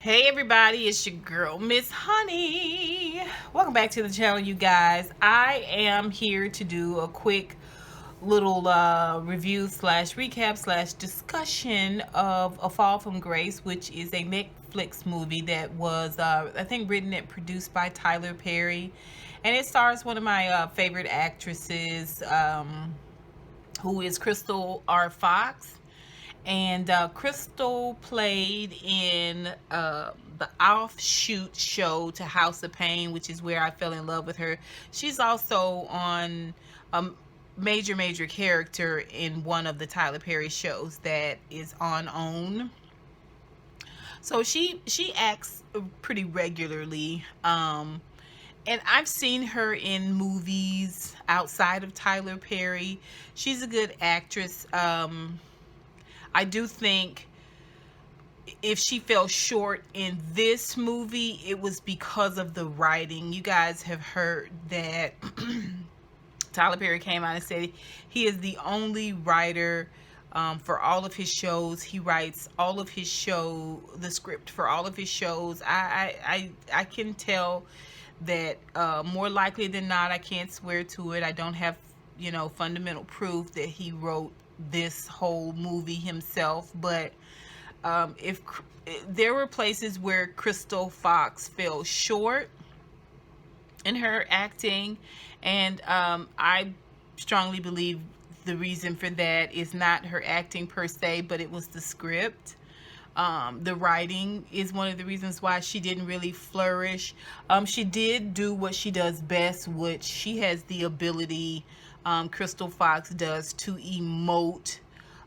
Hey everybody, it's your girl Miss Honey. Welcome back to the channel, you guys. I am here to do a quick little review slash recap slash discussion of A Fall from Grace, which is a Netflix movie that was I think written and produced by Tyler Perry, and it stars one of my favorite actresses, who is Crystal R. Fox. And Crystal played in the offshoot show to House of Pain, which is where I fell in love with her. She's also on a major character in one of the Tyler Perry shows that is on OWN. So she acts pretty regularly. And I've seen her in movies outside of Tyler Perry. She's a good actress. I do think if she fell short in this movie, it was because of the writing. You guys have heard that Tyler Perry came out and said he is the only writer for all of his shows. He writes all of his the script for all of his shows. I can tell that more likely than not, I can't swear to it. I don't have, fundamental proof that he wrote this whole movie himself, but if there were places where Crystal Fox fell short in her acting, and I strongly believe the reason for that is not her acting per se, but it was the script. The writing is one of the reasons why she didn't really flourish. She did do what she does best, which she has the ability, Crystal Fox does, to emote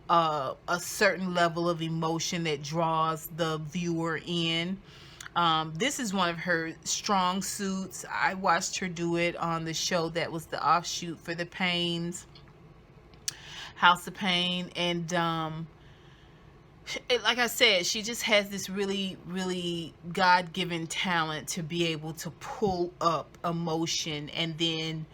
a certain level of emotion that draws the viewer in. This is one of her strong suits. I watched her do it on the show that was the offshoot for the Pains, House of Pain, and like I said, she just has this really God-given talent to be able to pull up emotion and then,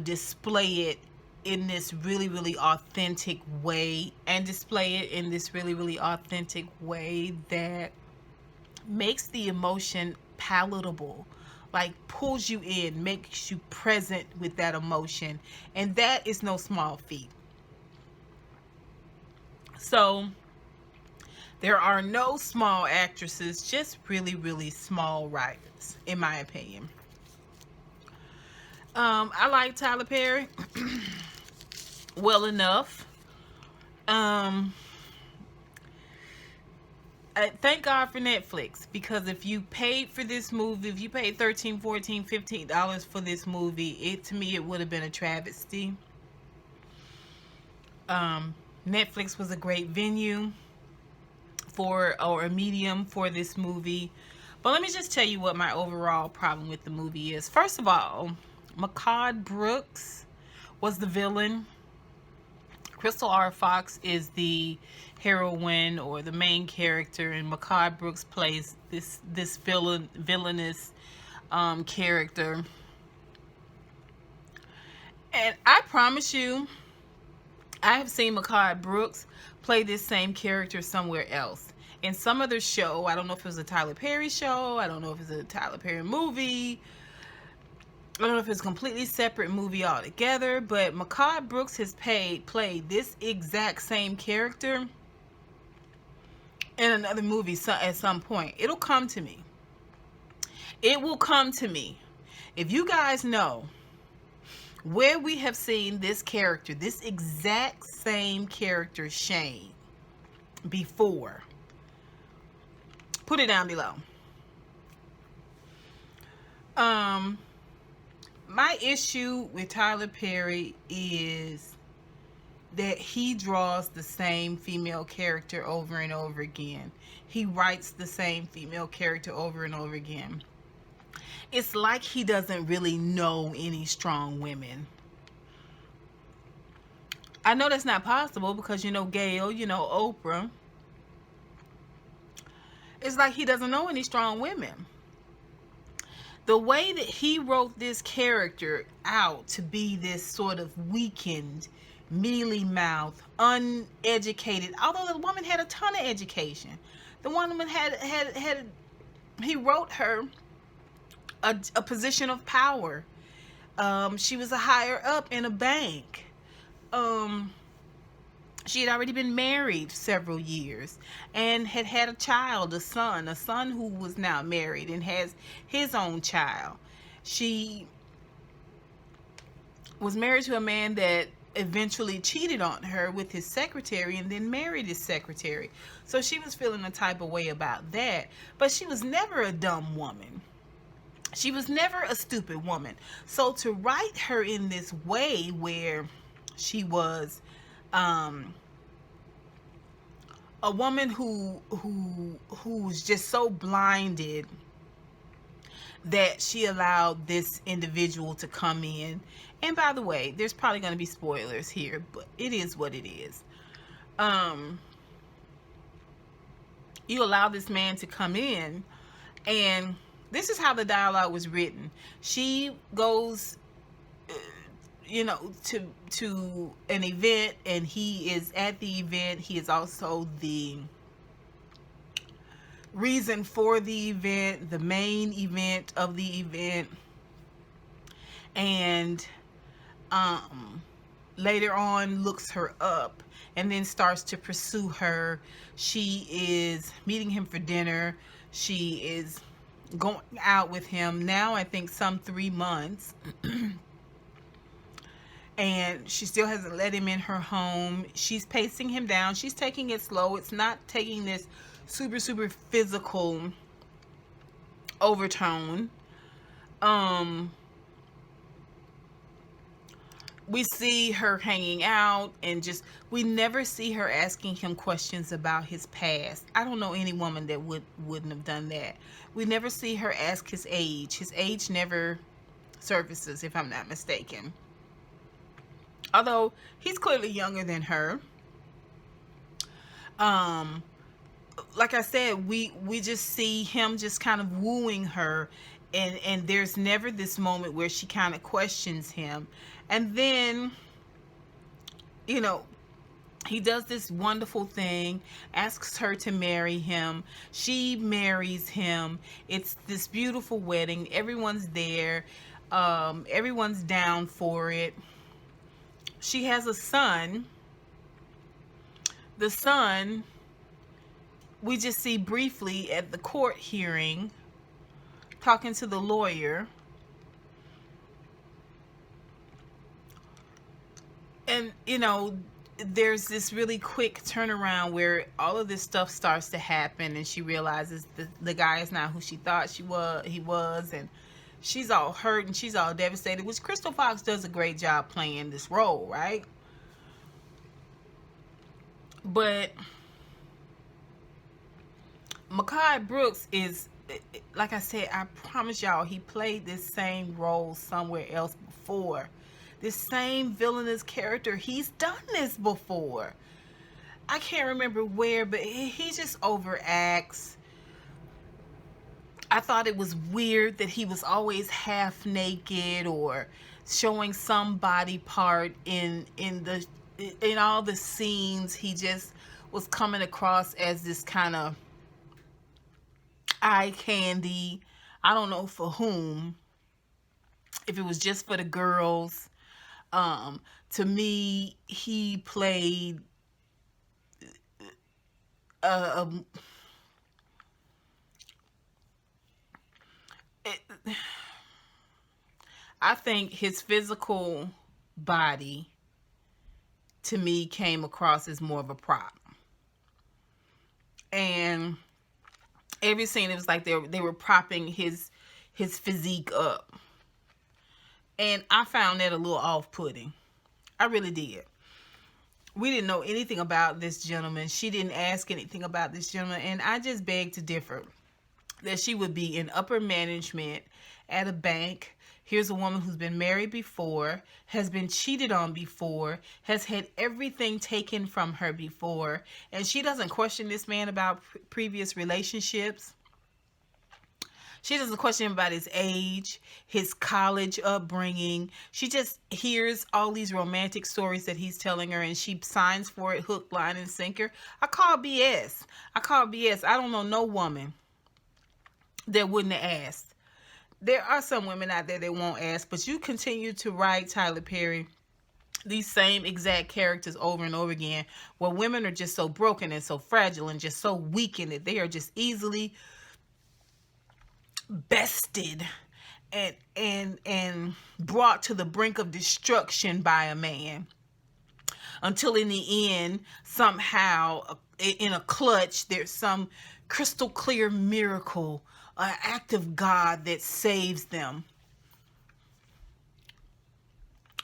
display it in this really authentic way, and display it in this really authentic way that makes the emotion palatable, like pulls you in, makes you present with that emotion, and that is no small feat. So there are no small actresses, just really small writers, in my opinion. I like Tyler Perry well enough. Thank God for Netflix, because if you paid for this movie, if you paid $13, $14, $15 for this movie, to me it would have been a travesty. Netflix was a great venue or a medium for this movie. But let me just tell you what my overall problem with the movie is. First of all, Mehcad Brooks was the villain. Crystal R. Fox is the heroine or the main character, and Mehcad Brooks plays this villainous character. And I promise you, I have seen Mehcad Brooks play this same character somewhere else. In some other show. I don't know if it was a Tyler Perry show. I don't know if it's a Tyler Perry movie. I don't know if it's a completely separate movie altogether. But Mehcad Brooks has played this exact same character in another movie at some point. It'll come to me. It will come to me. If you guys know where we have seen this character, this exact same character, Shane, before, put it down below. My issue with Tyler Perry is that he draws the same female character over and over again. He writes the same female character over and over again. It's like he doesn't really know any strong women. I know that's not possible because Gail, Oprah. It's like he doesn't know any strong women. The way that he wrote this character out to be this sort of weakened, mealy-mouthed, uneducated, although the woman had a ton of education, The woman had he wrote her a position of power. She was a higher up in a bank. She had already been married several years and had a child, a son who was now married and has his own child. She was married to a man that eventually cheated on her with his secretary and then married his secretary. So she was feeling a type of way about that. But she was never a dumb woman. She was never a stupid woman. So to write her in this way where she was a woman who's just so blinded that she allowed this individual to come in. And by the way, there's probably going to be spoilers here, but it is what it is. You allow this man to come in, and this is how the dialogue was written. She goes to an event, and he is at the event. He is also the reason for the event, the main event of the event. And later on looks her up and then starts to pursue her. She is meeting him for dinner. She is going out with him now, I think some 3 months. And she still hasn't let him in her home. She's pacing him down. She's taking it slow. It's not taking this super physical overtone. We see her hanging out and we never see her asking him questions about his past. I don't know any woman that wouldn't have done that. We never see her ask his age. His age never surfaces, if I'm not mistaken. Although he's clearly younger than her. Like I said, we just see him just kind of wooing her, and there's never this moment where she kind of questions him. And then, he does this wonderful thing, asks her to marry him. She marries him. It's this beautiful wedding. Everyone's there. Everyone's down for it. She has a son. The son, we just see briefly at the court hearing, talking to the lawyer. And, there's this really quick turnaround where all of this stuff starts to happen, and she realizes the guy is not who she thought he was, and she's all hurt and she's all devastated, which Crystal Fox does a great job playing this role, right? But Mehcad Brooks is, like I said, I promise y'all, he played this same role somewhere else before. This same villainous character, he's done this before. I can't remember where, but he just overacts. I thought it was weird that he was always half naked or showing some body part in all the scenes. He just was coming across as this kind of eye candy. I don't know for whom. If it was just for the girls. To me, he played I think his physical body, to me, came across as more of a prop. And every scene, it was like they were propping his physique up. And I found that a little off-putting. I really did. We didn't know anything about this gentleman. She didn't ask anything about this gentleman. And I just beg to differ. That she would be in upper management at a bank. Here's a woman who's been married before, has been cheated on before, has had everything taken from her before, and she doesn't question this man about previous relationships. She doesn't question him about his age, his college upbringing. She just hears all these romantic stories that he's telling her, and she signs for it hook, line, and sinker. I call BS. I call BS. I don't know no woman that wouldn't have asked. There are some women out there that won't ask, but you continue to write Tyler Perry these same exact characters over and over again, where women are just so broken and so fragile and just so weak in it. They are just easily bested and brought to the brink of destruction by a man, until in the end, somehow in a clutch, there's some crystal clear miracle, an act of God that saves them.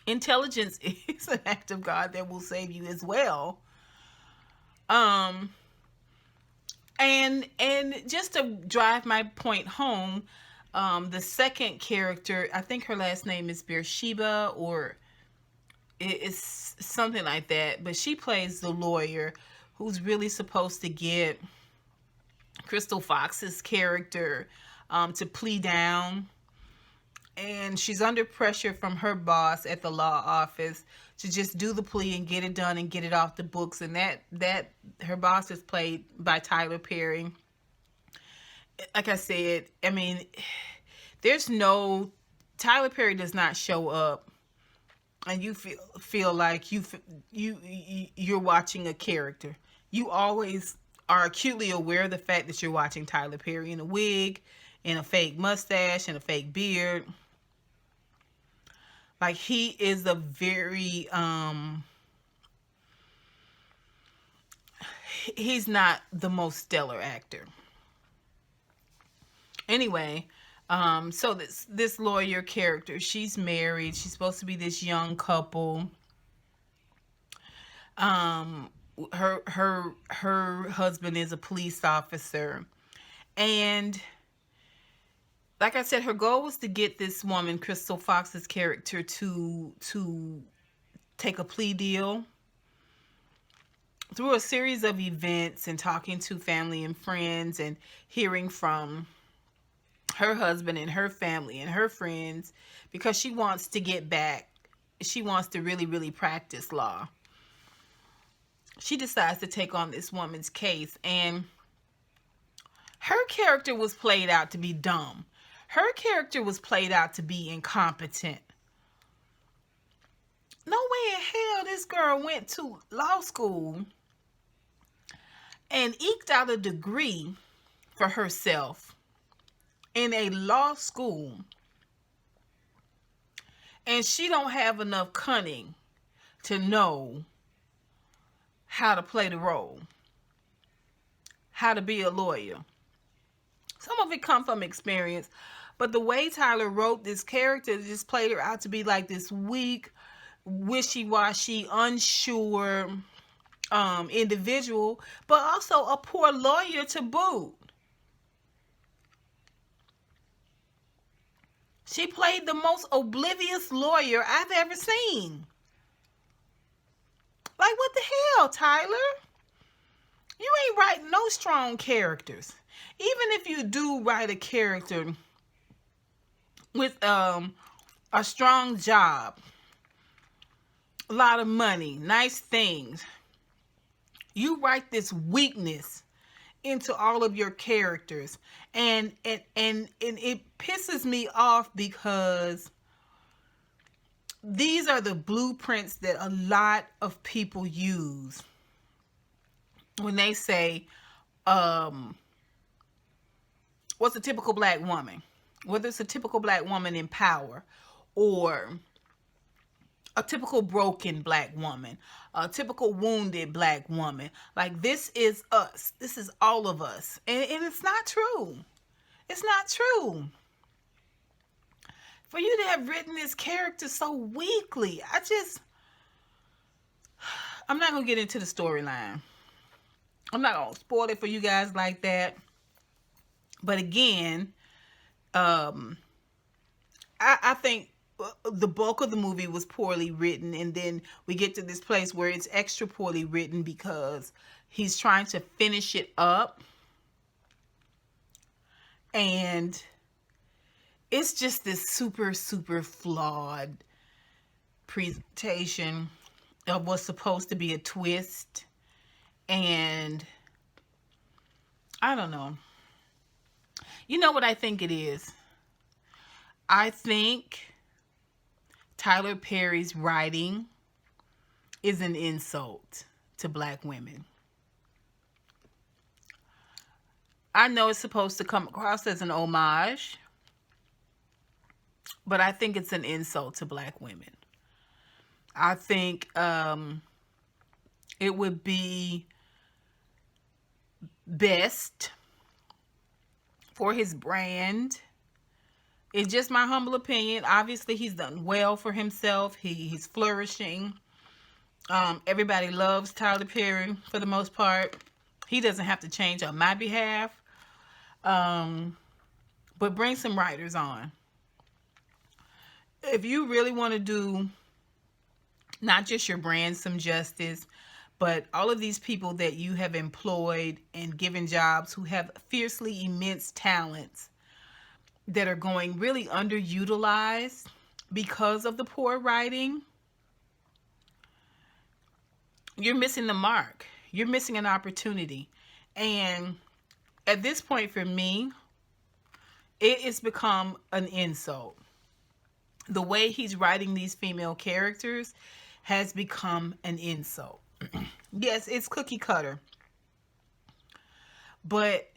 Intelligence is an act of God that will save you as well. And just to drive my point home, the second character, I think her last name is Beersheba, or it's something like that, but she plays the lawyer who's really supposed to get Crystal Fox's character to plea down. And she's under pressure from her boss at the law office to just do the plea and get it done and get it off the books. And that her boss is played by Tyler Perry. Like I said, I mean, Tyler Perry does not show up and you feel like you're watching a character. You always are acutely aware of the fact that you're watching Tyler Perry in a wig, in a fake mustache, and a fake beard. Like, he is a very he's not the most stellar actor. Anyway, so this lawyer character, she's married. She's supposed to be this young couple. Her husband is a police officer, and like I said, her goal was to get this woman, Crystal Fox's character, to take a plea deal. Through a series of events and talking to family and friends and hearing from her husband and her family and her friends, because she wants to get back. She wants to really, really practice law. She decides to take on this woman's case, and her character was played out to be dumb. Her character was played out to be incompetent. No way in hell this girl went to law school and eked out a degree for herself in a law school, and she don't have enough cunning to know how to play the role, how to be a lawyer. Some of it come from experience, but the way Tyler wrote this character just played her out to be like this weak, wishy-washy, unsure individual, but also a poor lawyer to boot. She played the most oblivious lawyer I've ever seen. Like, what the hell, Tyler? You ain't writing no strong characters. Even if you do write a character with a strong job, a lot of money, nice things, you write this weakness into all of your characters, and it pisses me off, because these are the blueprints that a lot of people use when they say, what's a typical black woman? Whether it's a typical black woman in power, or a typical broken black woman, a typical wounded black woman. Like, this is us. This is all of us. And it's not true. It's not true. For you to have written this character so weakly, I'm not going to get into the storyline. I'm not going to spoil it for you guys like that. But again, I think the bulk of the movie was poorly written, and then we get to this place where it's extra poorly written because he's trying to finish it up, and it's just this super, super flawed presentation of what's supposed to be a twist. And I don't know. You know what I think it is? I think Tyler Perry's writing is an insult to black women. I know it's supposed to come across as an homage, but I think it's an insult to black women. I think it would be best for his brand. It's just my humble opinion. Obviously, he's done well for himself. He's flourishing. Everybody loves Tyler Perry for the most part. He doesn't have to change on my behalf. But bring some writers on. If you really want to do not just your brand some justice, but all of these people that you have employed and given jobs who have fiercely immense talents that are going really underutilized because of the poor writing, you're missing the mark. You're missing an opportunity. And at this point for me, it has become an insult. The way he's writing these female characters has become an insult. Yes, it's cookie cutter. But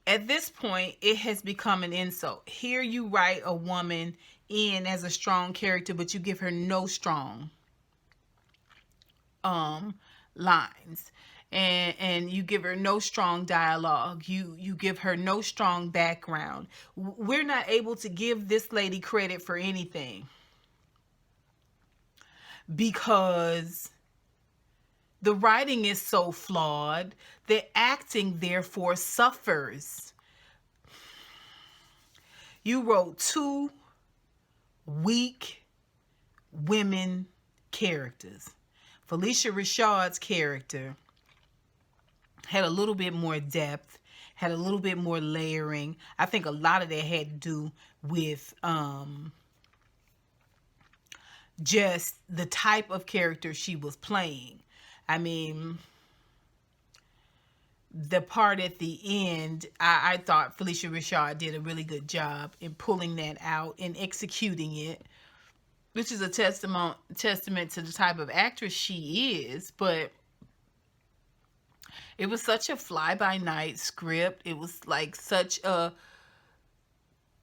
at this point, it has become an insult. Here you write a woman in as a strong character, but you give her no strong lines. And you give her no strong dialogue. You give her no strong background. We're not able to give this lady credit for anything because the writing is so flawed. The acting, therefore, suffers. You wrote two weak women characters. Felicia Rashad's character had a little bit more depth, had a little bit more layering. I think a lot of that had to do with just the type of character she was playing. I mean, the part at the end, I thought Felicia Rashad did a really good job in pulling that out and executing it, which is a testament to the type of actress she is. But it was such a fly-by-night script. It was like such a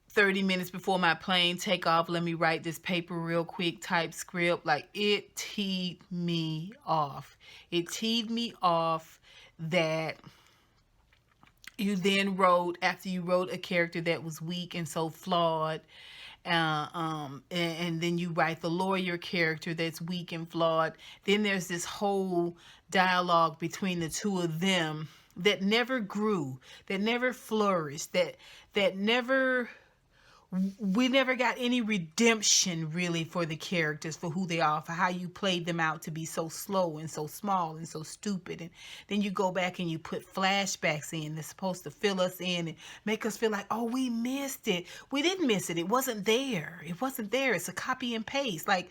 30 minutes before my plane take off, let me write this paper real quick type script. Like, it teed me off. It teed me off that you then wrote, after you wrote a character that was weak and so flawed, and then you write the lawyer character that's weak and flawed. Then there's this whole dialogue between the two of them that never grew, that never flourished, that never, we never got any redemption really for the characters, for who they are, for how you played them out to be so slow and so small and so stupid. And then you go back and you put flashbacks in that's supposed to fill us in and make us feel like, oh, we missed it. We didn't miss it. It wasn't there. It wasn't there. It's a copy and paste. Like,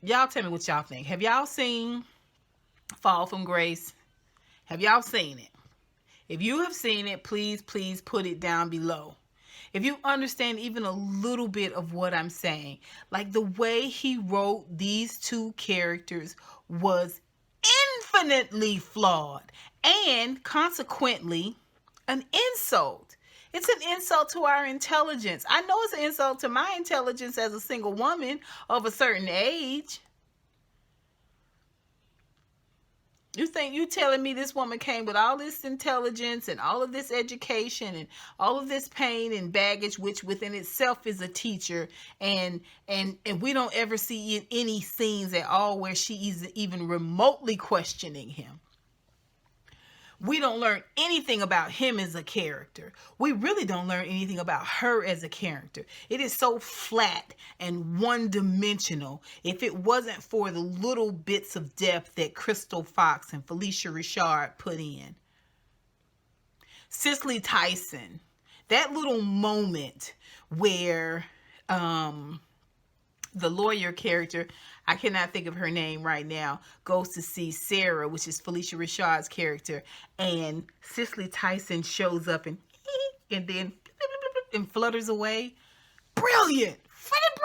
y'all tell me what y'all think. Have y'all seen Fall from Grace? Have y'all seen it? If you have seen it, please put it down below. If you understand even a little bit of what I'm saying, like the way he wrote these two characters was infinitely flawed and consequently an insult. It's an insult to our intelligence. I know it's an insult to my intelligence as a single woman of a certain age. You telling me this woman came with all this intelligence and all of this education and all of this pain and baggage, which within itself is a teacher, and we don't ever see any scenes at all where she is even remotely questioning him. We don't learn anything about him as a character. We really don't learn anything about her as a character. It is so flat and one-dimensional. If it wasn't for the little bits of depth that Crystal Fox and Felicia Rashad put in. Cicely Tyson that little moment where the lawyer character, I cannot think of her name right now, goes to see Sarah, which is Felicia Rashad's character, and Cicely Tyson shows up and then and flutters away. Brilliant! Freaking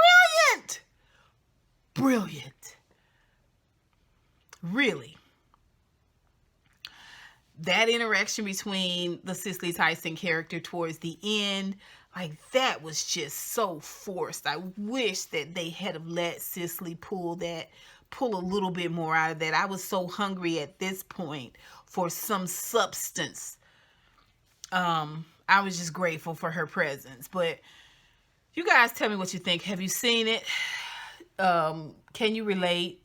brilliant! Brilliant. Really. That interaction between the Cicely Tyson character towards the end, like, that was just so forced. I wish that they had have let Cicely pull a little bit more out of that. I was so hungry at this point for some substance. I was just grateful for her presence. But you guys tell me what you think. Have you seen it? Can you relate?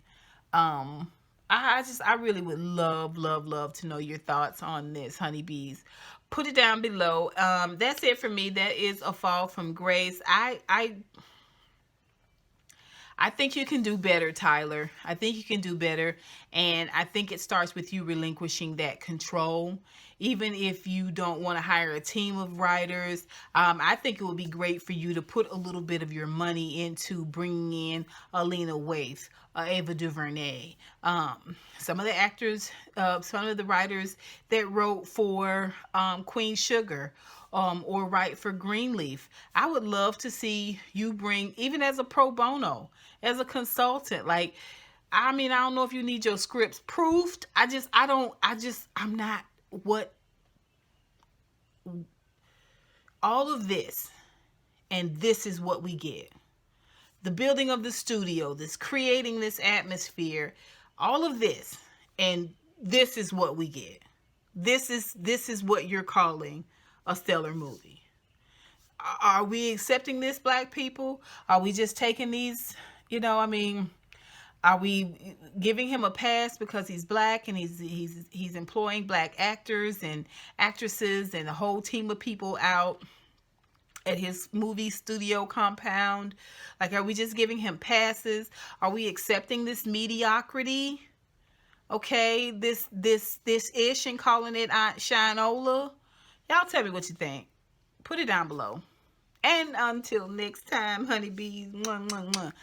I really would love to know your thoughts on this, honeybees. Put it down below. That's it for me. That is A Fall from Grace. I think you can do better, Tyler. I think you can do better. And I think it starts with you relinquishing that control. Even if you don't want to hire a team of writers, I think it would be great for you to put a little bit of your money into bringing in Alina Waithe, Ava DuVernay, some of the actors, some of the writers that wrote for Queen Sugar, or write for Greenleaf. I would love to see you bring, even as a pro bono, as a consultant. Like, I mean, I don't know if you need your scripts proofed. I'm not what all of this, and this is what we get. The building of the studio, this creating this atmosphere, all of this, and this is what we get. This is what you're calling a stellar movie. Are we accepting this, Black people? Are we just taking these, are we giving him a pass because he's Black and he's employing Black actors and actresses and a whole team of people out at his movie studio compound? Like, are we just giving him passes? Are we accepting this mediocrity? Okay, this ish, and calling it Aunt Shinola? Y'all tell me what you think. Put it down below. And until next time, honeybees, mwah, mwah, mwah.